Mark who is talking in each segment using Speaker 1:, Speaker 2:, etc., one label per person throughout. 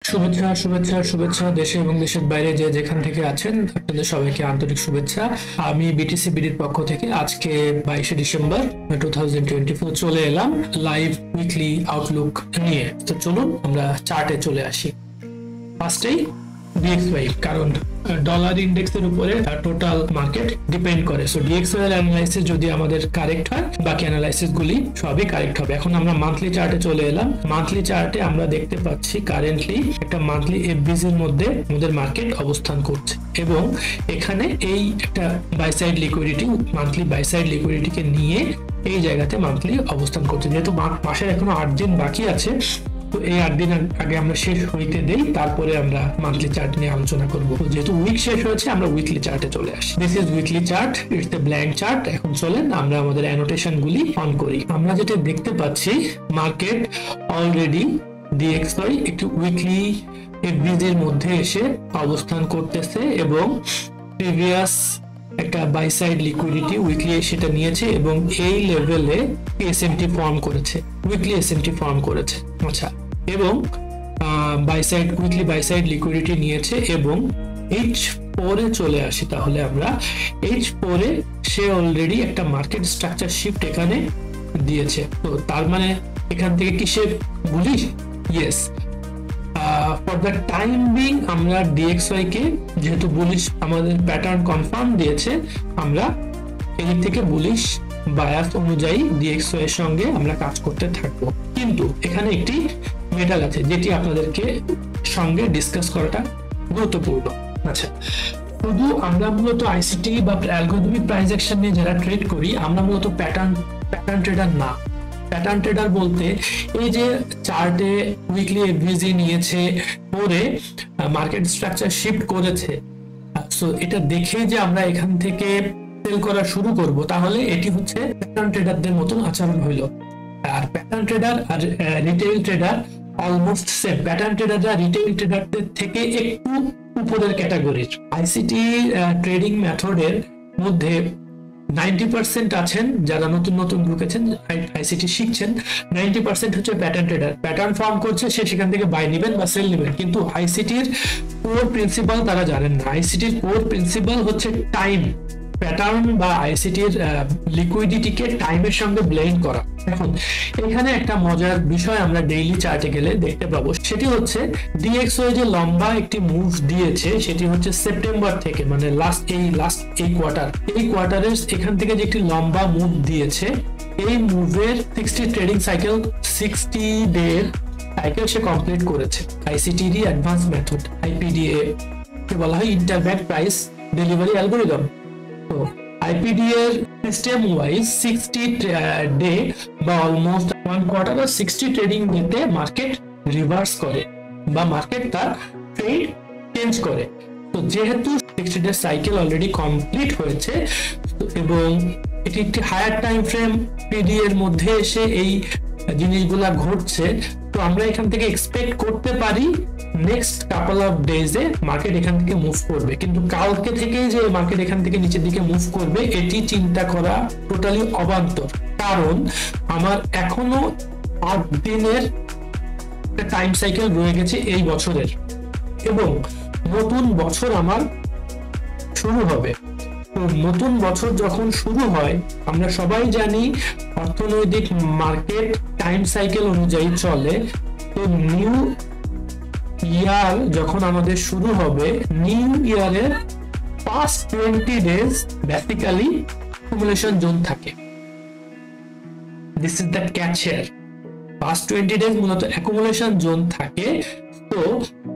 Speaker 1: শুভেচ্ছা শুভেচ্ছা শুভেচ্ছা দেশে এবং দেশের বাইরে যে যেখান থেকে আছেন আপনাদের সবাইকে আন্তরিক শুভেচ্ছা। আমি বিটিসি বিডির পক্ষ থেকে আজকে 22শে ডিসেম্বর 2024 চলে এলাম লাইভ উইকলি আউটলুক নিয়ে। তো চলুন আমরা চার্টে চলে আসি। ফার্স্টেই ডিএক্সওয়াই, কারণ ডলার ইন্ডেক্সের উপরে টোটাল মার্কেট ডিপেন্ড করে। সো ডিএক্সওয়াই এর অ্যানালাইসিস যদি আমাদের কারেক্ট হয়, বাকি অ্যানালাইসিস গুলি সবই কারেক্ট হবে। এখন আমরা মান্থলি চার্টে চলে এলাম। মান্থলি চার্টে আমরা দেখতে পাচ্ছি কারেন্টলি একটা মান্থলি এফবিসির মধ্যে আমাদের মার্কেট অবস্থান করছে এবং এখানে এই একটা buy side liquidity, monthly buy side লিকুইডিটিকে নিয়ে এই জায়গাতে মান্থলি অবস্থান করছে। যেহেতু মাসের এখনো 8 দিন বাকি আছে, তো এই 8 দিন আগে আমরা শেষ হইতে দেই, তারপরে আমরা মান্থলি চার্ট নিয়ে আলোচনা করব। যেহেতু উইক শেষ হয়েছে, আমরা উইকলি চার্টে চলে আসি। This is weekly chart, it's a blank chart. এখন চলেন আমরা আমাদের অ্যানোটেশন গুলি অন করি। আমরা যেটা দেখতে পাচ্ছি, মার্কেট অলরেডি ডিএক্সওয়াই একটি উইকলি এফবিজির মধ্যে এসে অবস্থান করতেছে এবং প্রিভিয়াস একটা বাই সাইড লিকুইডিটি উইকলি সেটা নিয়েছে এবং এই লেভেলে এসএমটি ফর্ম করেছে, উইকলি এসএমটি ফর্ম করেছে। আচ্ছা, এবং buy side weekly buy side liquidity নিয়েছে এবং H4 এ চলে আসি। তাহলে আমরা H4 এ সে অলরেডি একটা মার্কেট স্ট্রাকচার শিফট এখানে দিয়েছে। তো তার মানে এখান থেকে কি সে bullish? Yes. For the time being আমরা ডিএক্সওয়াই কে যেহেতু বুলিশ আমাদের প্যাটার্ন কনফার্ম দিয়েছে, আমরা এদিক থেকে বুলিশ বায়াস অনুযায়ী ডিএক্সওয়াই এর সঙ্গে আমরা কাজ করতে থাকবো। কিন্তু এখানে একটি মেটাল আছে যেটি আপনাদেরকে সঙ্গে ডিসকাস করাটা গুরুত্বপূর্ণ। আচ্ছা, শুধু আমরা মূলত আইসিটি বা অ্যালগরিদমিক প্রাইস অ্যাকশন নিয়ে যারা ট্রেড করি, আমরা মূলত প্যাটার্ন ট্রেডার না। প্যাটার্ন ট্রেডার বলতে এই যে চার্টে উইকলি এফভিজি নিয়েছে, পরে মার্কেট স্ট্রাকচার শিফট করেছে, সো এটা দেখে যে আমরা এখান থেকে সেল করা শুরু করব, তাহলে এটি হচ্ছে প্যাটার্ন ট্রেডারদের মতন আচরণ হইল। আর প্যাটার্ন ট্রেডার আর retail trader almost same. Pattern ট্রেডাররা রিটেইল ট্রেডারদের থেকে একটু উপরের ক্যাটাগরির। আইসিটি ট্রেডিং মেথডের মধ্যে 90% আছেন যারা নতুন নতুন ঢুকেছেন, আইসিটি শিখছেন। 90% হচ্ছে প্যাটার্ন ট্রেডার, প্যাটার্ন ফর্ম করছে, সে সেখান থেকে বাই নেবেন বা সেল নেবেন, কিন্তু আইসিটির কোর প্রিন্সিপাল তারা জানেন না। আইসিটির কোর প্রিন্সিপাল হচ্ছে টাইম। প্যাটার্ন বা আইসিটির লিকুইডিটিকে টাইমের সঙ্গে ব্লেন্ড করা। এখন এখানে একটা মজার বিষয় আমরা ডেইলি চার্টে গেলে দেখতে পাবো, সেটি হচ্ছে ডিএক্সওয়াই যে লম্বা একটি মুভ দিয়েছে, সেটি হচ্ছে সেপ্টেম্বর থেকে, মানে এই কোয়ার্টারের এখান থেকে যে একটি লম্বা মুভ দিয়েছে, এই মুভের 60 ট্রেডিং সাইকেল, 60 ডে সাইকেল সে কমপ্লিট করেছে। আইসিটিডি অ্যাডভান্স মেথড, আইপিডিএ কে বলা হয় ইন্টারব্যাংক প্রাইস ডেলিভারি অ্যালগরিদম। তো আইপিডি এর সিস্টেম ওয়াইজ 60 ডে বা অলমোস্ট 1 কোয়ার্টার বা 60 ট্রেডিং ডেতে মার্কেট রিভার্স করে বা মার্কেট তার ট্রেড চেঞ্জ করে। তো যেহেতু 60 ডে সাইকেল অলরেডি কমপ্লিট হয়েছে এবং এটি একটি হায়ার টাইম ফ্রেম পিডি এর মধ্যে এসে এই জিনিসগুলা ঘটছে, তো আমরা এখান থেকে এক্সপেক্ট করতে পারি নেক্সট কাপল অফ ডেজে মার্কেট এখান থেকে মুভ করবে। কিন্তু কালকে থেকেই যে মার্কেট এখান থেকে নিচের দিকে মুভ করবে, এটি চিন্তা করা টোটালি অবান্তর। কারণ আমার এখনো 8 দিনের একটা টাইম সাইকেল রয়ে গেছে এই বছরের এবং নতুন বছর আমার শুরু হবে। তো নতুন বছর যখন শুরু হয়, আমরা সবাই জানি অর্থনৈতিক মার্কেট টাইম সাইকেল অনুযায়ী চলে। তো নিউ ইয়ার যখন আমাদের শুরু হবে, নিউ ইয়ারের first 20 days basically accumulation zone থাকে। This is the catcher. First 20 days মূলত অ্যাকুমুলেশন জোন থাকে। তো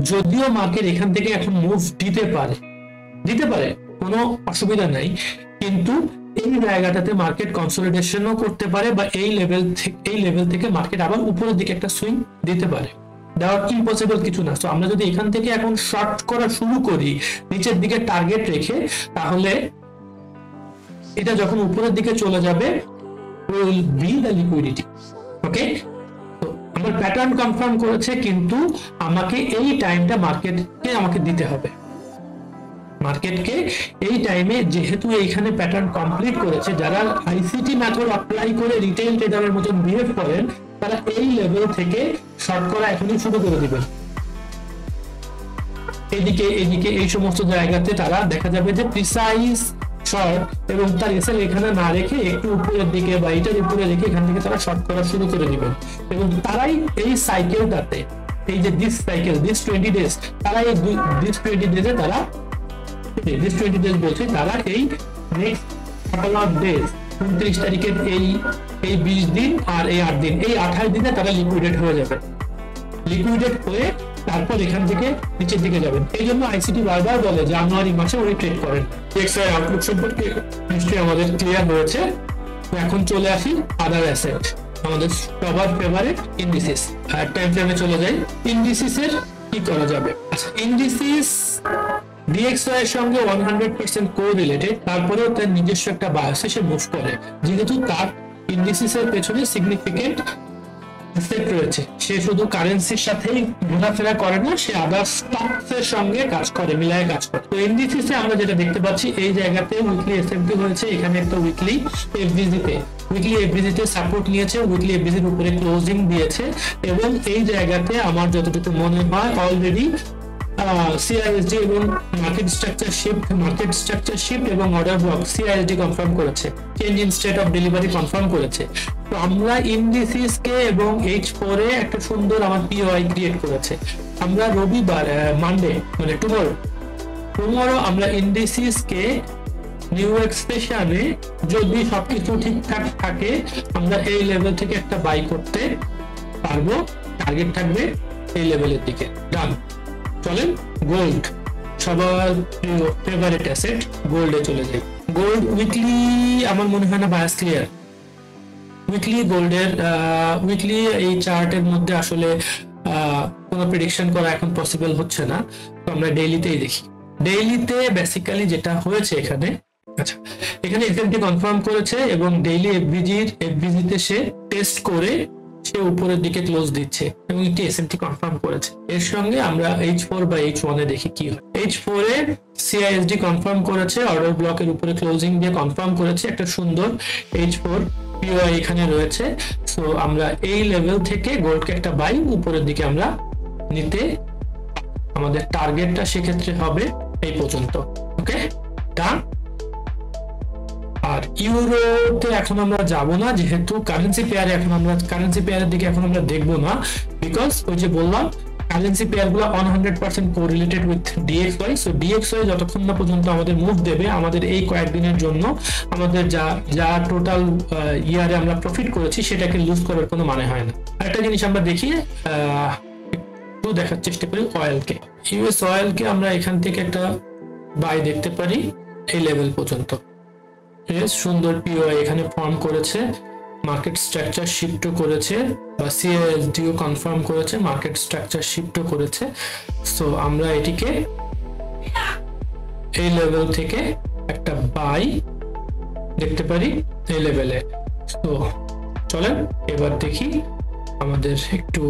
Speaker 1: যদিও মার্কেট এখান থেকে এখন মুভ দিতে পারে, কোনো অসুবিধা নাই, কিন্তু এই জায়গাটাতে মার্কেট কনসলিডেশনও করতে পারে বা এই লেভেল থেকে মার্কেট আবার উপরের দিকে একটা সুইং দিতে পারে। দেওয়ার ইম্পসিবল কিছু না। তো আমরা যদি এখান থেকে এখন শর্ট করা শুরু করি নিচের দিকে টার্গেট রেখে, তাহলে এটা যখন উপরের দিকে চলে যাবে, উইল বি দ্য লিকুইডিটি। ওকে, তো আমার প্যাটার্ন কনফার্ম করেছে, কিন্তু আমাকে এই টাইমটা মার্কেটকে আমাকে দিতে হবে। মার্কেটকে এই টাইমে যেহেতু এইখানে প্যাটার্ন কমপ্লিট করেছে, যারা আইসিটি মেথড অ্যাপ্লাই করে রিটেইল ট্রেডারের মতন বিহেভ করেন, তারা এই লেভেল থেকে শর্ট করা এখনই শুরু করে দিবেন। এদিকে এদিকে এই সমস্ত জায়গাতে তারা দেখা যাবে যে প্রিসাইজ শর্ট এবং তার এসএল এখানে না রেখে একটু উপরের দিকে বা এটার উপরে রেখে এখান থেকে তারা শর্ট করা শুরু করে দিবেন এবং তারাই এই সাইকেলটাতে এই যে দিস সাইকেল দিস 20 ডেজ তারা এই দিস 20 ডেজে তারা দিস 20 ডেজ বলছে তারা এই নেক্সট কাপল অফ ডেজ 29 তারিখের এই 20 দিন আর এই 8 দিন এই 28 দিনে তারা লিকুইডেট হয়ে যাবে লিকুইডেট হয়ে তারপর এখান থেকে নিচের দিকে যাবেন এই জন্য আইসিটি বারবার বলে জানুয়ারি মাসে উনি ট্রেড করেন এক্সআই আউটলুক সম্পর্কে নিশ্চয়ই আমাদের ক্লিয়ার হয়েছে এখন চলে আসি আদার অ্যাসেট আমাদের সবার ফেভারিট ইন্ডিসিস আর টাইম ফ্রেমে চলে যাই ইন্ডিসিস এর কি করা যাবে আচ্ছা ইন্ডিসিস ডিএক্সওয়াই এর সঙ্গে 100% কোরিলেটেড তারপরেও তার নিজস্ব একটা বায়াসে সে মুভ করে যেহেতু তার ইন্ডিসিস এর পেছনে সিগনিফিকেন্ট সেট রয়েছে সে শুধু কারেন্সির সাথেই ঘোরাফেরা করে না সে আদার স্টকস এর সঙ্গে কাজ করে মিলায় কাজ করে তো ইন্ডিসিস এ আমরা যেটা দেখতে পাচ্ছি এই জায়গাতে উইকলি এসএমপি হয়েছে এখানে একটা উইকলি এফবিজি তে সাপোর্ট নিয়েছে উইকলি এফবিজি এর উপরে ক্লোজিং দিয়েছে এবং এই জায়গাতে আমার যতটুকু মনে হয় অলরেডি সিআইএসডি এবং মার্কেট স্ট্রাকচার শিফট এবং অর্ডার ব্লক সিআইএসডি কনফার্ম করেছে change in state of delivery confirm করেছে তো আমরা ইন্ডিসিস কে এবং H4 এ একটা সুন্দর আমার পিওআই ক্রিয়েট করেছে আমরা রবিবার মানডে মানে টুমরো আমরা ইন্ডিসিস কে নিউ এক্সপ্রেশনে যদি সবকিছু ঠিকঠাক থাকে আমরা এই লেভেল থেকে একটা বাই করতে পারবো টার্গেট থাকবে এই লেভেলের দিকে ডান চলেন গোল্ড সবার ফেভারিট অ্যাসেট গোল্ডে চলে যাই গোল্ড উইকলি আমার মনে হয় না বায়াস ক্লিয়ার উইকলি গোল্ডের উইকলি এই চার্টের মধ্যে আসলে কোনো প্রেডিকশন করা এখন পসিবল হচ্ছে না তো আমরা ডেইলিতেই দেখি ডেইলিতে বেসিক্যালি যেটা হয়েছে এখানে আচ্ছা এখানে এসএমটি কনফার্ম করেছে এবং ডেইলি এফবিজিতে সে টেস্ট করে সে উপরের দিকে ক্লোজ দিচ্ছে এবং একটি এসএমটি কনফার্ম করেছে এর সঙ্গে আমরা H4 বা H1 এ দেখি কি হয় H4 এ সিআইএসডি কনফার্ম করেছে অর্ডার ব্লকের উপরে ক্লোজিং দিয়ে কনফার্ম করেছে একটা সুন্দর H4 পিওআই এখানে রয়েছে সো আমরা এই লেভেল থেকে গোল্ডকে একটা বাই উপরের দিকে আমরা নিতে আমাদের টার্গেটটা সেক্ষেত্রে হবে এই পর্যন্ত ওকে ডান আর ইউরোতে এখন আমরা যাব না যেহেতু কারেন্সি পেয়ারের দিকে এখন আমরা দেখব না বিকজ ওই যে বললাম কারেন্সি পেয়ার গুলো 100% কোরিলেটেড উইথ ডিএক্সওয়াই সো ডিএক্সওয়াই যতক্ষণ না পর্যন্ত আমাদের মুভ দেবে আমাদের এই কয়েকদিনের জন্য আমাদের যা টোটাল ইয়ারে আমরা প্রফিট করেছি সেটাকে লুজ করার কোনো মানে হয় না আরেকটা জিনিস আমরা দেখি একটু দেখার চেষ্টা করি অয়েলকে ইউএস অয়েলকে আমরা এখান থেকে একটা বাই দেখতে পারি এই লেভেল পর্যন্ত সুন্দর পিওআই এখানে ফর্ম করেছে মার্কেট স্ট্রাকচার শিফটও করেছে বা সিআইএসডিও কনফার্ম করেছে মার্কেট স্ট্রাকচার শিফটও করেছে সো আমরা এটিকে এই লেভেল থেকে একটা বাই দেখতে পারি এই লেভেলে তো চলেন এবার দেখি আমাদের একটু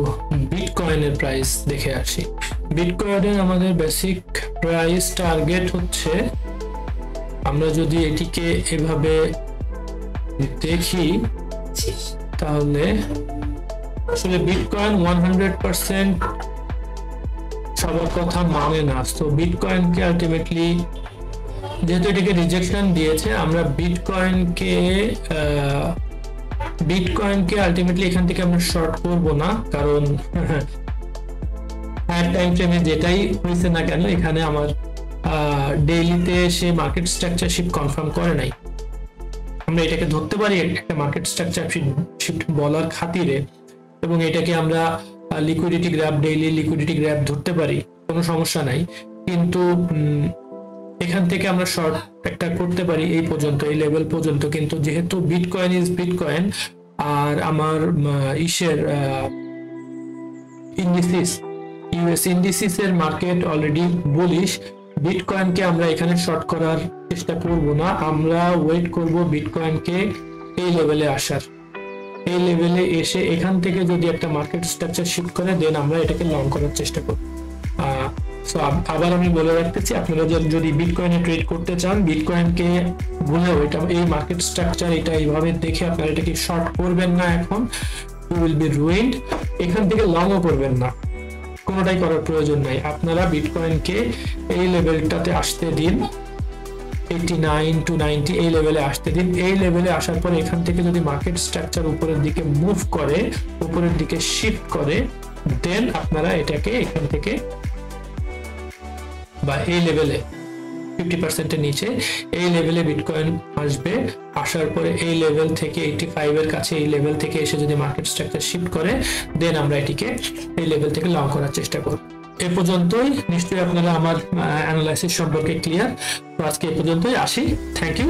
Speaker 1: বিটকয়েনের প্রাইস দেখে আসি বিটকয়েনের আমাদের বেসিক প্রাইস টার্গেট হচ্ছে আমরা যদি এটিকে এভাবে দেখি তাহলে আসলে বিটকয়েন 100% সবার কথা মানে না তো বিটকয়েনকে আলটিমেটলি যেহেতু এটাকে রিজেকশন দিয়েছে আমরা বিটকয়েনকে আলটিমেটলি এখান থেকে আমরা শর্ট করব না কারণ টাইম ফ্রেমে যেটাই হয়েছে না কেন এখানে আমার ডেইলিতে সে মার্কেট স্ট্রাকচার শিফট কনফার্ম করে নাই আমরা এটাকে ধরতে পারি একটা মার্কেট স্ট্রাকচার শিফট বলার খাতিরে এবং এটাকে আমরা liquidity grab daily liquidity grab ধরতে পারি কোনো সমস্যা নাই কিন্তু এখান থেকে আমরা শর্ট একটা করতে পারি এই পর্যন্ত এই লেভেল পর্যন্ত কিন্তু যেহেতু বিটকয়েন ইজ বিটকয়েন আর আমার ইউএস ইন্ডিসিস এর মার্কেট অলরেডি বুলিশ বিটকয়েনকে আমরা এখানে শর্ট করার চেষ্টা করব না আমরা ওয়েট করব বিটকয়েনকে এই লেভেলে আসার এই লেভেলে এসে এখান থেকে যদি একটা মার্কেট স্ট্রাকচার শিফট করে দেন আমরা এটাকে লং করার চেষ্টা করব সো আবার আমি বলে রাখতেছি আপনারা যদি বিটকয়েনে ট্রেড করতে চান বিটকয়েনকে ভুলেও এটা এই মার্কেট স্ট্রাকচার এটা এইভাবে দেখে আপনারা এটাকে শর্ট করবেন না এখন ইউ উইল বি রুইন্ড এখান থেকে লংও করবেন না কোনোটাই করার প্রয়োজন নাই। আপনারা বিটকয়েনকে এই লেভেলটাতে আসতে দিন, 89 to 90 এই লেভেলে আসতে দিন। এই লেভেলে আসার পর এখান থেকে যদি মার্কেট স্ট্রাকচার উপরের দিকে মুভ করে, উপরের দিকে শিফট করে, দেন আপনারা এটাকে এখান থেকে বা এই লেভেলে 50% এর নিচে এই লেভেলে বিটকয়েন আসবে। আসার পরে এই লেভেল থেকে 85 এর কাছে এই লেভেল থেকে এসে যদি মার্কেট স্ট্রাকচার শিফট করে, দেন আমরা এটিকে এই লেভেল থেকে লং করার চেষ্টা করব। এ পর্যন্তই। নিশ্চয়ই আপনারা আমার অ্যানালাইসিস সম্পর্কে ক্লিয়ার। তো আজকে এ পর্যন্তই, আসি। Thank you.